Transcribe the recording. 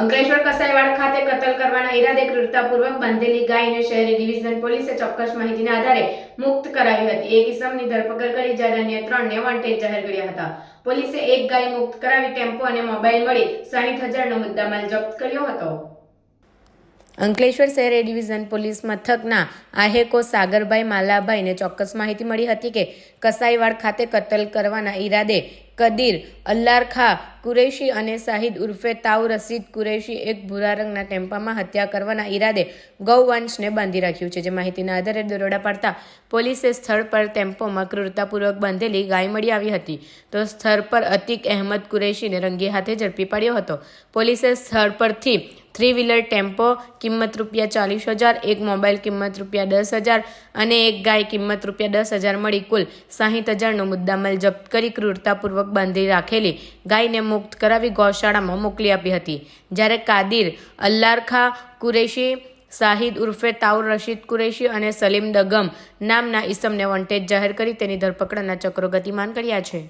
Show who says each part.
Speaker 1: અંકલેશ્વર કસાઈવાડ ખાતે કતલ કરવાના ઈરાદે ક્રૂરતાપૂર્વક બાંધેલી ગાયને શહેરી ડિવિઝન પોલીસે ચોક્કસ માહિતીના આધારે મુક્ત કરાવી હતી। એક ઇસમની ધરપકડ કરી જ્યારે અન્ય 3ને વોન્ટેડ જાહેર કર્યા હતા। પોલીસે એક ગાય મુક્ત કરાવી ટેમ્પો અને મોબાઈલ મળી 60,000નો મુદ્દામાલ જપ્ત કર્યો હતો। અંકલેશ્વર શહેર ડિવિઝન પોલીસ મથકના આહેકો સાગરભાઈ માલાભાઈને ચોક્કસ માહિતી મળી હતી કે કસાઈવાડ ખાતે કતલ કરવાના ઈરાદે કદીર અલ્લારખા કુરૈશી અને શાહિદ ઉર્ફે તાઉ રશીદ કુરૈશી એક ભૂરા રંગના ટેમ્પામાં હત્યા કરવાના ઈરાદે ગૌવંશને બાંધી રાખ્યું છે। જે માહિતીના આધારે દરોડા પાડતા પોલીસે સ્થળ પર ટેમ્પોમાં ક્રૂરતાપૂર્વક બાંધેલી ગાય મળી આવી હતી તો સ્થળ પર અતીક અહેમદ કુરૈશીને રંગે હાથે ઝડપી પાડ્યો હતો। પોલીસે સ્થળ પરથી 3 વ્હીલર ટેમ્પો કિંમત ₹40,000, એક મોબાઈલ કિંમત ₹10,000 અને એક ગાય કિંમત ₹10,000 મળી કુલ 60,000નો મુદ્દામાલ જપ્ત કરી ક્રૂરતાપૂર્વક બાંધી રાખેલી ગાયને મુક્ત કરાવી ગૌશાળામાં મોકલી આપી હતી। જ્યારે કાદિર અલ્લારખા કુરૈશી, શાહિદ ઉર્ફે તાઉ રશીદ કુરૈશી અને સલીમ દગમ નામના ઈસમને વોન્ટેડ જાહેર કરી તેની ધરપકડના ચક્રો ગતિમાન કર્યા છે।